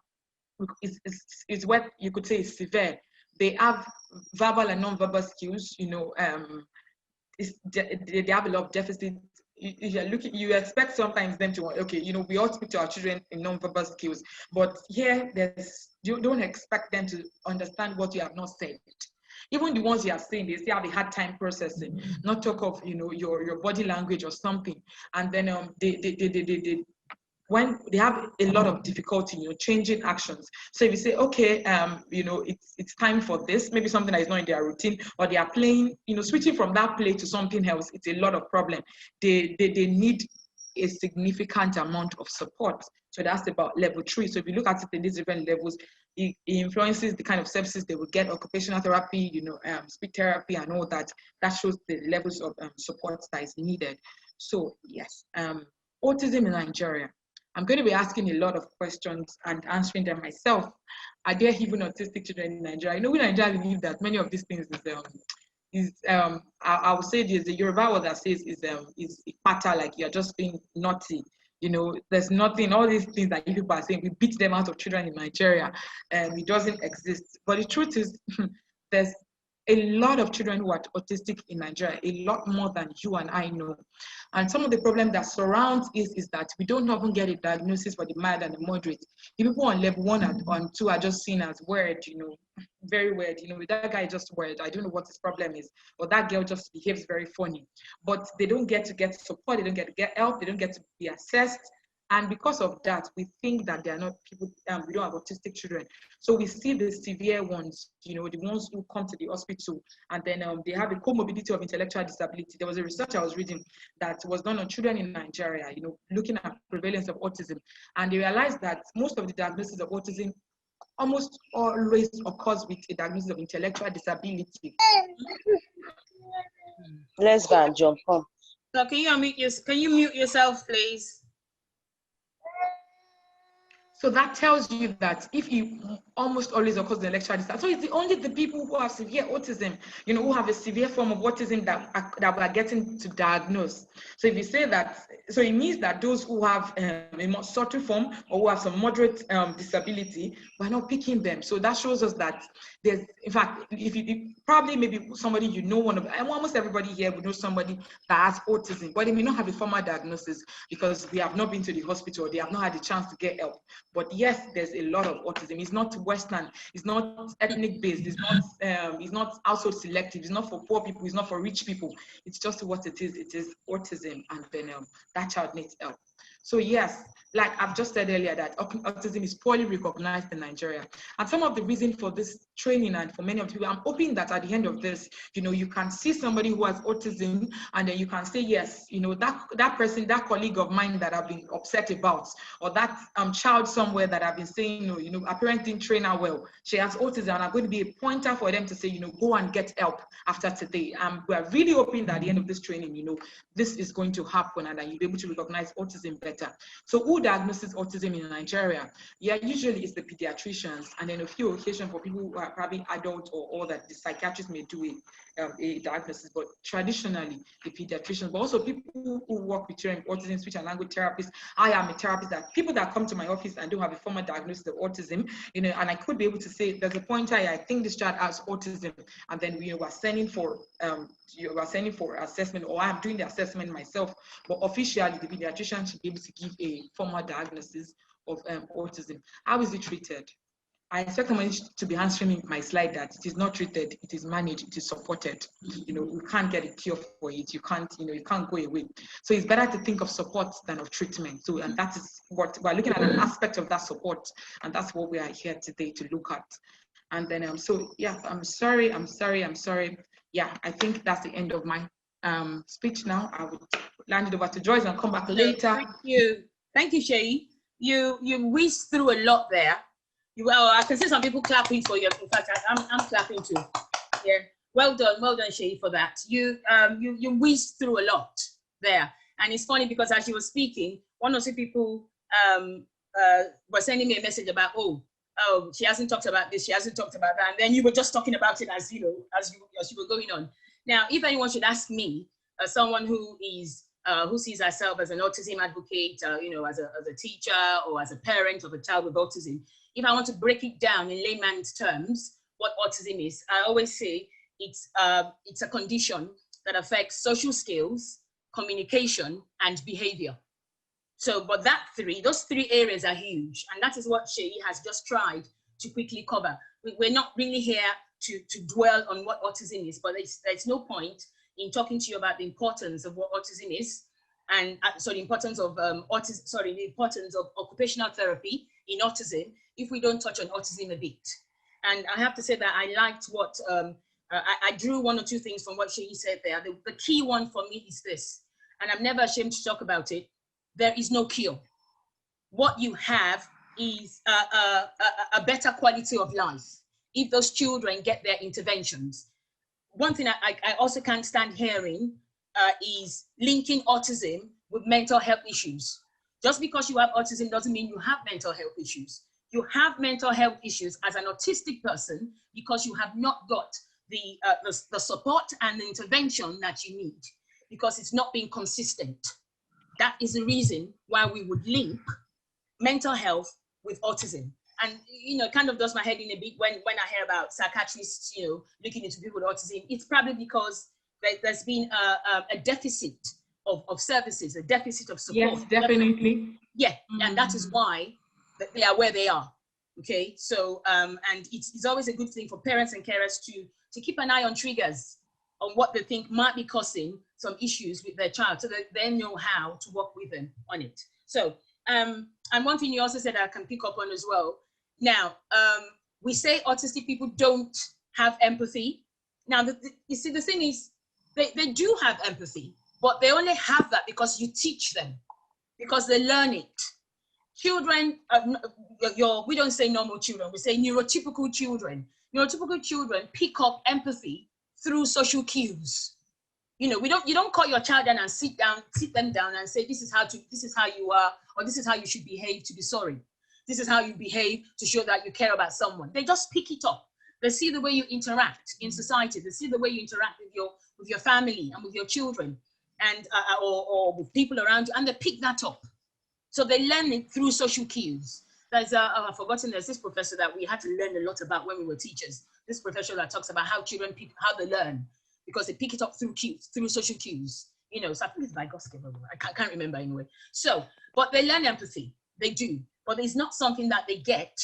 is what you could say is severe. They have verbal and non-verbal skills. They have a lot of deficits. You expect sometimes them to, okay, we all speak to our children in non-verbal skills, but here you don't expect them to understand what you have not said. Even the ones you are saying, they still have a hard time processing. Not talk of your body language or something. And then when they have a lot of difficulty, changing actions. So if you say, okay, it's time for this, maybe something that is not in their routine, or they are playing, switching from that play to something else, it's a lot of problem. They need a significant amount of support. So that's about level 3. So if you look at it in these different levels, it influences the kind of services they will get, occupational therapy, speech therapy and all that. That shows the levels of support that is needed. So yes, autism in Nigeria. I'm going to be asking a lot of questions and answering them myself. Are there even autistic children in Nigeria? We Nigeria believe that many of these things I would say there's a Yoruba word that says is ipata, like you're just being naughty. There's nothing, all these things that you people are saying, we beat them out of children in Nigeria, and it doesn't exist. But the truth is, there's a lot of children who are autistic in Nigeria, a lot more than you and I know. And some of the problem that surrounds is that we don't often get a diagnosis for the mild and the moderate. The people on level 1 and 2 are just seen as weird, very weird. That guy is just weird. I don't know what his problem is, or that girl just behaves very funny. But they don't get to get support. They don't get to get help. They don't get to be assessed. And because of that, we think that they are not people, we don't have autistic children. So we see the severe ones, the ones who come to the hospital, and then they have a comorbidity of intellectual disability. There was a research I was reading that was done on children in Nigeria, looking at prevalence of autism. And they realized that most of the diagnosis of autism almost always occurs with a diagnosis of intellectual disability. Let's go and jump on. So can you mute yourself, please? So that tells you that if you almost always occurs in intellectual disorder. So it's only the people who have severe autism, you know, who have a severe form of autism that we are getting to diagnose. So if you say that, so it means that those who have a more subtle form or who have some moderate disability, we're not picking them. So that shows us that there's, in fact, if you probably maybe somebody you know, almost everybody here would know somebody that has autism, but they may not have a formal diagnosis because they have not been to the hospital or they have not had the chance to get help. But yes, there's a lot of autism. It's not Western, it's not ethnic based, it's not household selective, it's not for poor people, it's not for rich people. It's just what it is autism, and then that child needs help. So yes, like I've just said earlier, that autism is poorly recognized in Nigeria. And some of the reason for this training, and for many of the people, I'm hoping that at the end of this, you know, you can see somebody who has autism and then you can say, yes, you know, that person, that colleague of mine that I've been upset about, or that child somewhere that I've been saying, you know, a parent didn't train her well, she has autism, and I'm going to be a pointer for them to say, you know, go and get help after today. We're really hoping that at the end of this training, you know, this is going to happen and that you'll be able to recognize autism better. So who diagnoses autism in Nigeria? Yeah, usually it's the pediatricians, and then a few occasions for people who are probably adults or all that, the psychiatrist may do a diagnosis, but traditionally the pediatricians, but also people who work with children with autism, speech and language therapists. I am a therapist, that people that come to my office and don't have a formal diagnosis of autism, you know, and I could be able to say, there's a pointer here, I think this child has autism, and then we are sending for assessment, or I'm doing the assessment myself. But officially, the pediatrician should be able to give a formal diagnosis of autism. How is it treated? I expect someone to be answering my slide that it is not treated, it is managed, it is supported. You know, you can't get a cure for it. You can't, you know, you can't go away. So it's better to think of support than of treatment. So, and that is what we're looking at, an aspect of that support, and that's what we are here today to look at. And then, so yeah, I'm sorry. Yeah, I think that's the end of my speech now. I would land it over to Joyce and come back later. Thank you, Shay. You whizzed through a lot there. Well, I can see some people clapping for you. In fact, I'm clapping too. Yeah, well done, Shay, for that. You whizzed through a lot there, and it's funny because as you were speaking, one or two people were sending me a message about, oh, she hasn't talked about this, she hasn't talked about that, and then you were just talking about it as you were going on. Now, if anyone should ask me, someone who sees herself as an autism advocate, you know, as a teacher or as a parent of a child with autism, if I want to break it down in layman's terms, what autism is, I always say it's a condition that affects social skills, communication, and behavior. So, but those three areas are huge, and that is what Shay has just tried to quickly cover. We're not really here to dwell on what autism is, but there's no point in talking to you about the importance of what autism is, and the importance of the importance of occupational therapy in autism if we don't touch on autism a bit. And I have to say that I liked what I drew one or two things from what Shay said there. The key one for me is this, and I'm never ashamed to talk about it. There is no cure. What you have is a better quality of life if those children get their interventions. One thing I also can't stand hearing is linking autism with mental health issues. Just because you have autism doesn't mean you have mental health issues. You have mental health issues as an autistic person because you have not got the support and the intervention that you need, because it's not being consistent. That is the reason why we would link mental health with autism. And, you know, it kind of does my head in a bit when I hear about psychiatrists, you know, looking into people with autism. It's probably because there's been a deficit of services, a deficit of support. Yes, definitely. Yeah, and that is why they are where they are. Okay, so, and it's always a good thing for parents and carers to keep an eye on triggers, on what they think might be causing some issues with their child, so that they know how to work with them on it. So, and one thing you also said I can pick up on as well. Now, we say autistic people don't have empathy. Now, you see, the thing is, they do have empathy, but they only have that because you teach them, because they learn it. Children, we don't say normal children, we say neurotypical children. Neurotypical children pick up empathy through social cues. You know, you don't call your child down and sit them down and say, this is how you are, or this is how you should behave to be sorry. This is how you behave to show that you care about someone. They just pick it up. They see the way you interact in society. They see the way you interact with your family and with your children and or with people around you, and they pick that up. So they learn it through social cues. There's I've forgotten, there's this professor that we had to learn a lot about when we were teachers. This professor that talks about how children pick, how they learn, because they pick it up through cues, through social cues. You know, so I think it's by Goskey. I can't remember anyway. So, but they learn empathy. They do, but it's not something that they get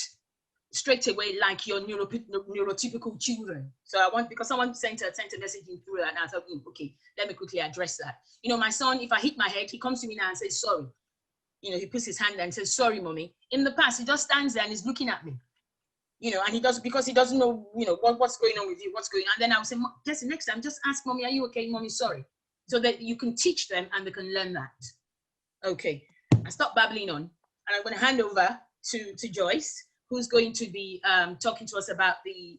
straight away like your neurotypical children. So I want, because someone sent a messaging through that, and I thought, okay, let me quickly address that. You know, my son, if I hit my head, he comes to me now and says sorry. You know, he puts his hand there and says, sorry, mommy. In the past, he just stands there and he's looking at me. You know, and he does, because he doesn't know, you know, what's going on with you, what's going on. And then I would say, Jesse, next time, just ask mommy, are you okay? Mommy, sorry. So that you can teach them and they can learn that. Okay, I stop babbling on. And I'm going to hand over to Joyce, who's going to be talking to us about the,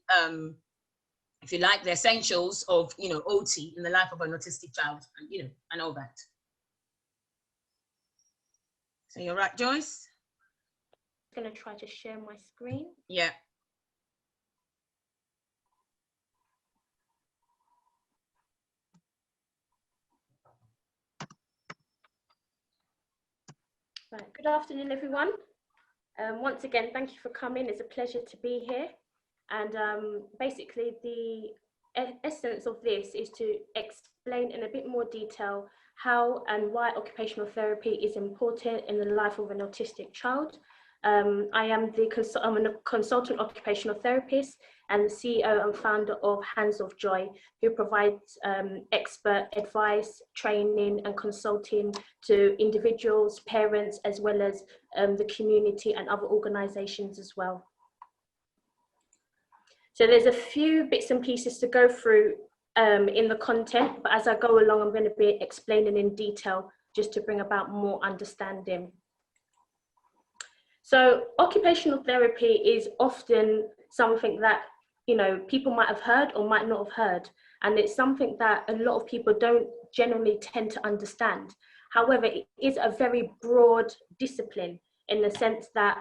if you like, the essentials of, you know, OT in the life of an autistic child, and, you know, and all that. So you're right, Joyce? I'm going to try to share my screen. Yeah. Right. Good afternoon, everyone. Once again, thank you for coming. It's a pleasure to be here. And basically, the essence of this is to explain in a bit more detail how and why occupational therapy is important in the life of an autistic child. I'm a consultant occupational therapist and the CEO and founder of Hands of Joy, who provides expert advice, training and consulting to individuals, parents, as well as the community and other organisations as well. So there's a few bits and pieces to go through in the content, but as I go along, I'm going to be explaining in detail just to bring about more understanding. So occupational therapy is often something that, you know, people might have heard or might not have heard. And it's something that a lot of people don't generally tend to understand. However, it is a very broad discipline in the sense that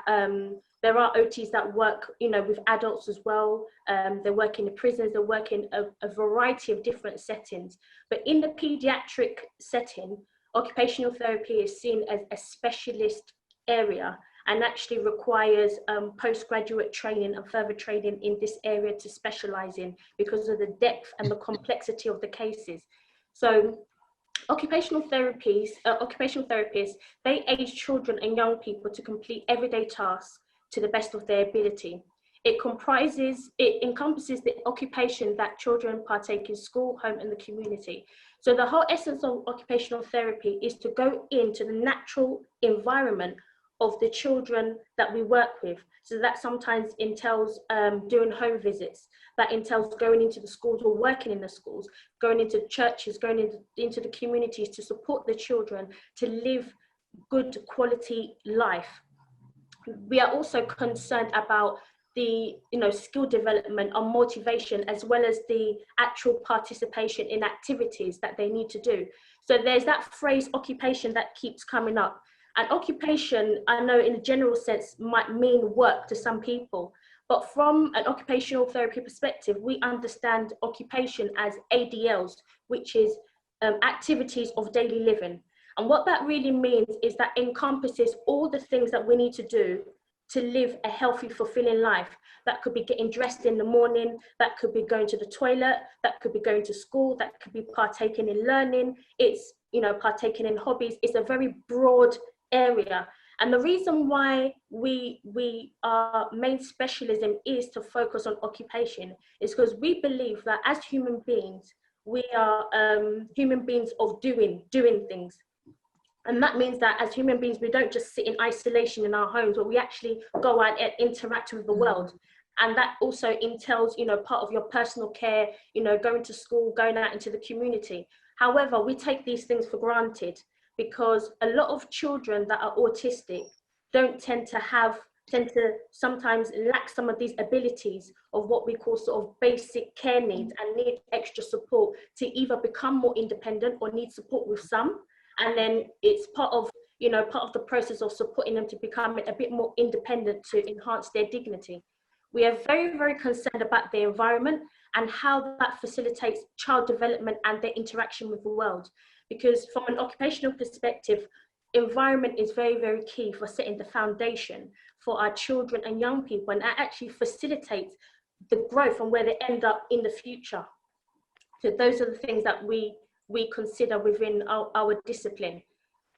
there are OTs that work, you know, with adults as well. They work in the prisons, they work in a variety of different settings. But in the pediatric setting, occupational therapy is seen as a specialist area and actually requires postgraduate training and further training in this area to specialize in because of the depth and the complexity of the cases. So occupational therapists, they aid children and young people to complete everyday tasks to the best of their ability. It encompasses the occupation that children partake in school, home, and the community. So the whole essence of occupational therapy is to go into the natural environment of the children that we work with. So that sometimes entails doing home visits, that entails going into the schools or working in the schools, going into churches, going into the communities to support the children to live good quality life. We are also concerned about the, you know, skill development and motivation, as well as the actual participation in activities that they need to do. So there's that phrase occupation that keeps coming up. And occupation, I know in a general sense, might mean work to some people, but from an occupational therapy perspective, we understand occupation as ADLs, which is activities of daily living. And what that really means is that encompasses all the things that we need to do to live a healthy, fulfilling life. That could be getting dressed in the morning, that could be going to the toilet, that could be going to school, that could be partaking in learning, it's, you know, partaking in hobbies. It's a very broad area. And the reason why our main specialism is to focus on occupation is because we believe that as human beings, we are human beings of doing things. And that means that as human beings, we don't just sit in isolation in our homes, but we actually go out and interact with the world. And that also entails, you know, part of your personal care, you know, going to school, going out into the community. However, we take these things for granted because a lot of children that are autistic don't tend to sometimes lack some of these abilities of what we call sort of basic care needs and need extra support to either become more independent or need support with some. And then it's part of, you know, part of the process of supporting them to become a bit more independent to enhance their dignity. We are very, very concerned about the environment and how that facilitates child development and their interaction with the world. Because from an occupational perspective, environment is very, very key for setting the foundation for our children and young people, and that actually facilitates the growth and where they end up in the future. So those are the things that we consider within our discipline.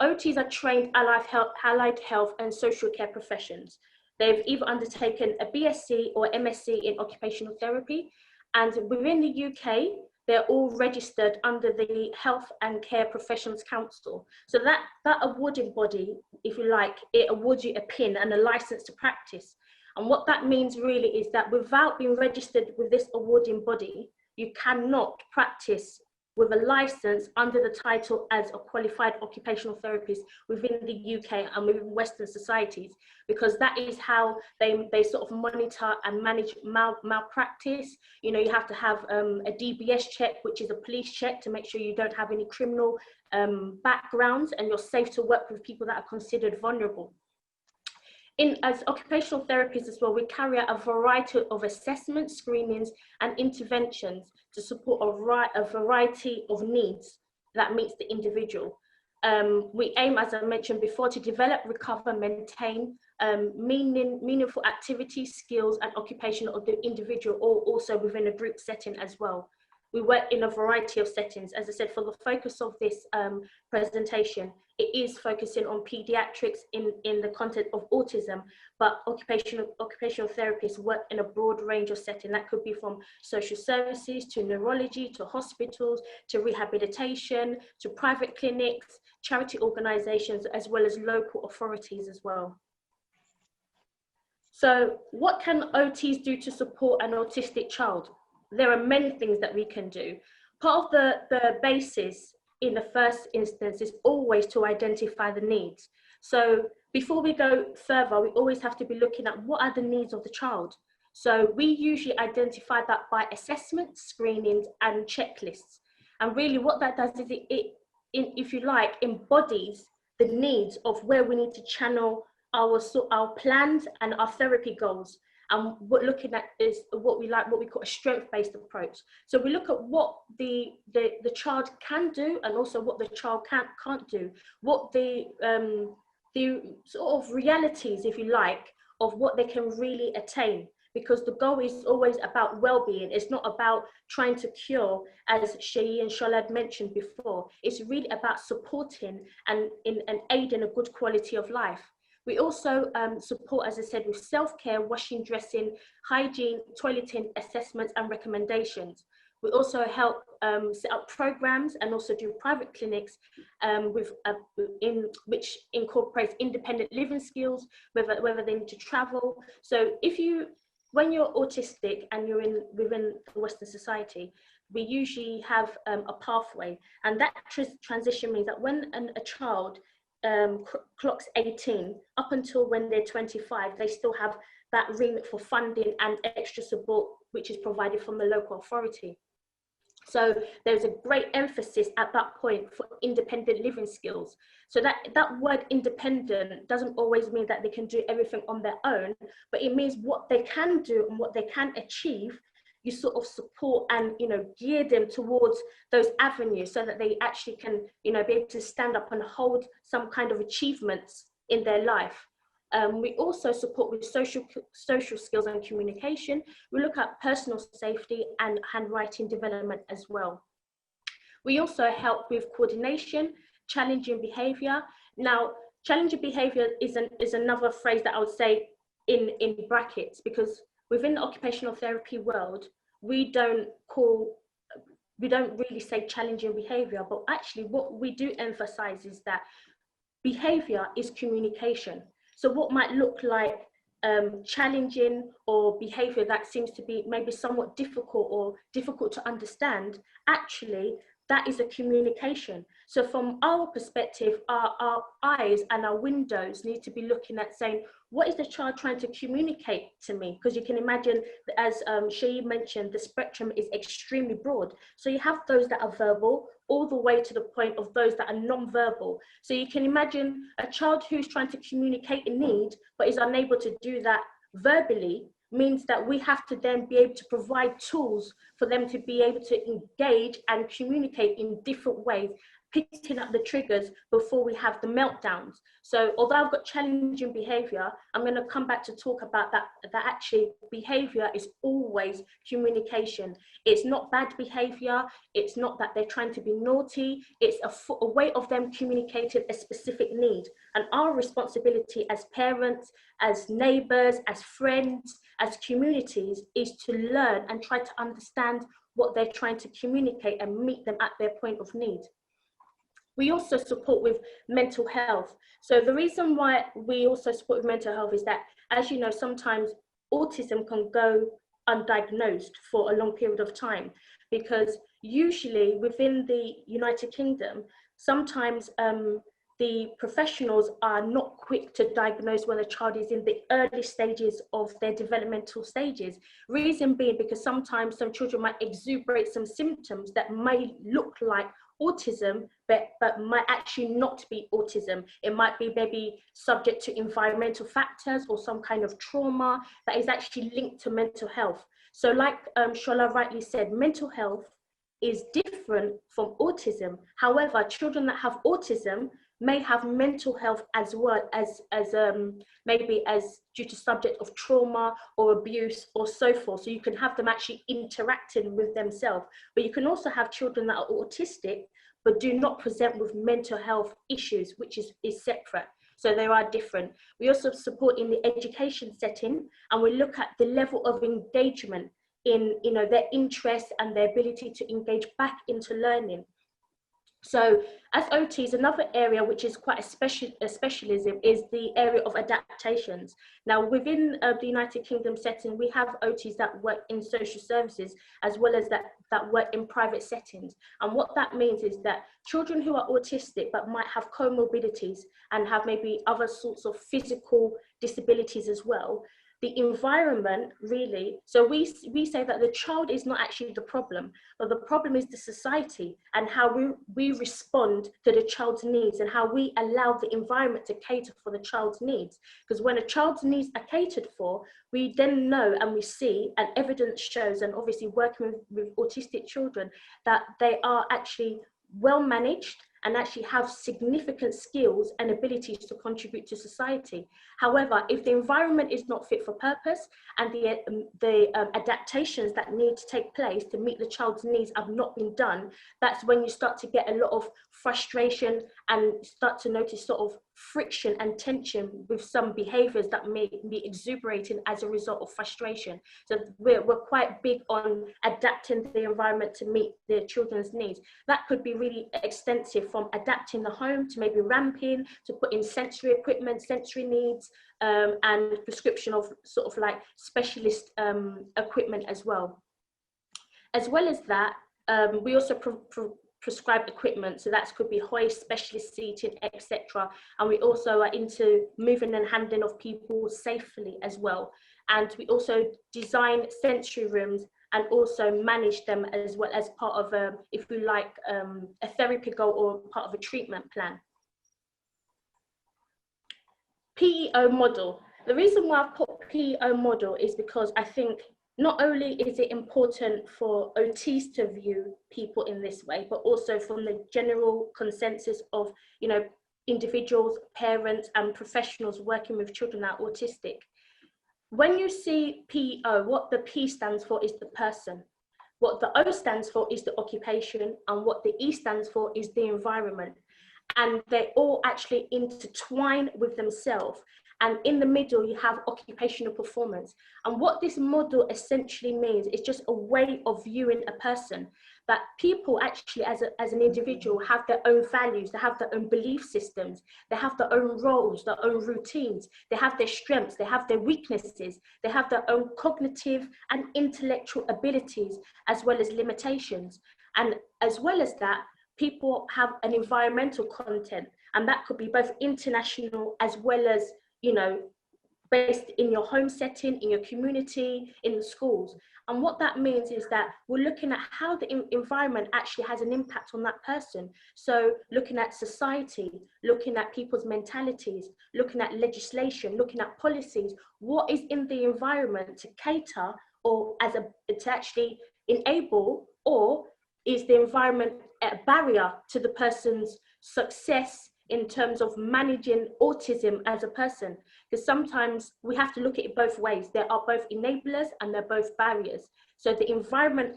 OTs are trained allied health and social care professions. They've either undertaken a BSc or MSc in occupational therapy, and within the UK, they're all registered under the Health and Care Professions Council. So that awarding body, if you like, it awards you a PIN and a license to practice. And what that means really is that without being registered with this awarding body, you cannot practice with a license under the title as a qualified occupational therapist within the UK and within Western societies, because that is how they sort of monitor and manage malpractice. You know, you have to have a DBS check, which is a police check, to make sure you don't have any criminal backgrounds and you're safe to work with people that are considered vulnerable. As occupational therapists as well, we carry out a variety of assessments, screenings, and interventions to support a variety of needs that meets the individual. We aim, as I mentioned before, to develop, recover, maintain meaningful activities, skills, and occupation of the individual, or also within a group setting as well. We work in a variety of settings. As I said, for the focus of this presentation, it is focusing on pediatrics in the context of autism, but occupational therapists work in a broad range of settings. That could be from social services to neurology, to hospitals, to rehabilitation, to private clinics, charity organizations, as well as local authorities as well. So what can OTs do to support an autistic child? There are many things that we can do. Part of the basis in the first instance is always to identify the needs. So before we go further, we always have to be looking at what are the needs of the child. So we usually identify that by assessments, screenings, and checklists. And really what that does is it if you like, embodies the needs of where we need to channel our plans and our therapy goals. And what looking at is what we call a strength-based approach. So we look at what the child can do, and also what the child can't do, what the sort of realities, if you like, of what they can really attain. Because the goal is always about well-being. It's not about trying to cure, as Shayi and Sholad mentioned before. It's really about supporting and aiding a good quality of life. We also support, as I said, with self-care, washing, dressing, hygiene, toileting, assessments, and recommendations. We also help set up programs and also do private clinics which incorporates independent living skills, whether they need to travel. So when you're autistic and you're within the Western society, we usually have a pathway, and that transition means that when a child clocks 18, up until when they're 25, they still have that remit for funding and extra support, which is provided from the local authority. So there's a great emphasis at that point for independent living skills. So that word independent doesn't always mean that they can do everything on their own, but it means what they can do and what they can achieve, you sort of support and, gear them towards those avenues so that they actually can, be able to stand up and hold some kind of achievements in their life. We also support with social skills and communication. We look at personal safety and handwriting development as well. We also help with coordination, challenging behavior. Now, challenging behavior is another phrase that I would say in brackets, because within the occupational therapy world, we don't really say challenging behavior, but actually what we do emphasize is that behavior is communication. So what might look like challenging or behavior that seems to be maybe somewhat difficult or difficult to understand, actually that is a communication. So from our perspective, our eyes and our windows need to be looking at saying, what is the child trying to communicate to me? Because you can imagine, as Shea mentioned, the spectrum is extremely broad. So you have those that are verbal, all the way to the point of those that are non-verbal. So you can imagine a child who's trying to communicate a need, but is unable to do that verbally, means that we have to then be able to provide tools for them to be able to engage and communicate in different ways, picking up the triggers before we have the meltdowns. So although I've got challenging behavior, I'm going to come back to talk about that actually behavior is always communication. It's not bad behavior. It's not that they're trying to be naughty. It's a way of them communicating a specific need. And our responsibility as parents, as neighbors, as friends, as communities is to learn and try to understand what they're trying to communicate and meet them at their point of need. We also support with mental health. So the reason why we also support with mental health is that, as you know, sometimes autism can go undiagnosed for a long period of time, because usually within the United Kingdom, sometimes the professionals are not quick to diagnose when a child is in the early stages of their developmental stages. Reason being because sometimes some children might exuberate some symptoms that may look like autism, but might actually not be autism. It might be maybe subject to environmental factors or some kind of trauma that is actually linked to mental health. So like Shola rightly said, mental health is different from autism. However, children that have autism may have mental health as well as maybe as due to subject of trauma or abuse or so forth. So you can have them actually interacting with themselves. But you can also have children that are autistic but do not present with mental health issues, which is separate. So they are different. We also support in the education setting, and we look at the level of engagement in their interest and their ability to engage back into learning. So as OTs, another area which is quite a specialism is the area of adaptations. Now within the United Kingdom setting, we have OTs that work in social services as well as that work in private settings. And what that means is that children who are autistic but might have comorbidities and have maybe other sorts of physical disabilities as well, the environment really, so we say that the child is not actually the problem, but the problem is the society and how we respond to the child's needs and how we allow the environment to cater for the child's needs. Because when a child's needs are catered for, we then know and we see, and evidence shows, and obviously working with autistic children, that they are actually well managed and actually have significant skills and abilities to contribute to society. However, if the environment is not fit for purpose and the adaptations that need to take place to meet the child's needs have not been done, that's when you start to get a lot of frustration and start to notice sort of friction and tension with some behaviors that may be exuberating as a result of frustration. So we're quite big on adapting the environment to meet the children's needs. That could be really extensive, from adapting the home to maybe ramping, to put in sensory equipment, sensory needs, and prescription of sort of like specialist equipment as well. As well as that, we also prescribe equipment, so that could be hoist, specialist seating, etc. And we also are into moving and handling of people safely as well. And we also design sensory rooms and also manage them as well as part of, if you like, a therapy goal or part of a treatment plan. PEO model. The reason why I've put PEO model is because I think not only is it important for OTs to view people in this way, but also from the general consensus of, individuals, parents and professionals working with children that are autistic. When you see PEO, what the P stands for is the person. What the O stands for is the occupation, and what the E stands for is the environment. And they all actually intertwine with themselves. And in the middle, you have occupational performance. And what this model essentially means is just a way of viewing a person, that people actually as an individual have their own values, they have their own belief systems, they have their own roles, their own routines, they have their strengths, they have their weaknesses, they have their own cognitive and intellectual abilities, as well as limitations. And as well as that, people have an environmental content, and that could be both international as well as, you know, based in your home setting, in your community, in the schools. And what that means is that we're looking at how the environment actually has an impact on that person. So looking at society, looking at people's mentalities, looking at legislation, looking at policies, what is in the environment to cater or to actually enable, or is the environment a barrier to the person's success in terms of managing autism as a person? Because sometimes we have to look at it both ways. There are both enablers and they're both barriers. So the environment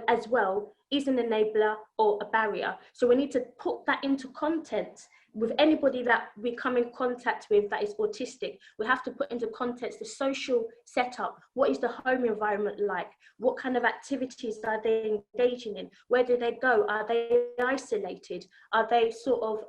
as well is an enabler or a barrier. So we need to put that into context with anybody that we come in contact with that is autistic. We have to put into context the social setup. What is the home environment like? What kind of activities are they engaging in? Where do they go? Are they isolated? Are they sort of,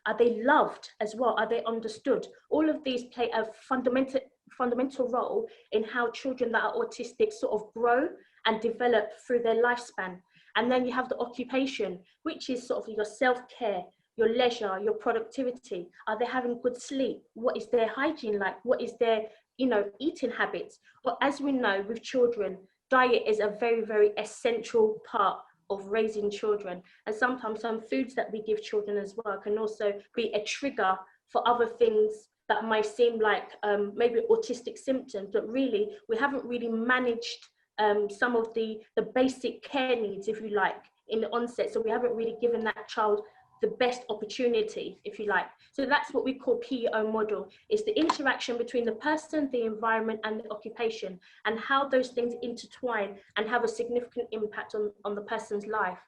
are they loved as well? Are they understood? All of these play a fundamental role in how children that are autistic sort of grow and develop through their lifespan. And then you have the occupation, which is sort of your self-care, your leisure, your productivity. Are they having good sleep? What is their hygiene like? What is their, you know, eating habits? Well, as we know with children, diet is a very, very essential part of raising children. And sometimes some foods that we give children as well can also be a trigger for other things that might seem like maybe autistic symptoms, but really we haven't really managed some of the basic care needs, if you like, in the onset. So we haven't really given that child the best opportunity, if you like. So that's what we call PEO model. It's the interaction between the person, the environment, and the occupation, and how those things intertwine and have a significant impact on the person's life.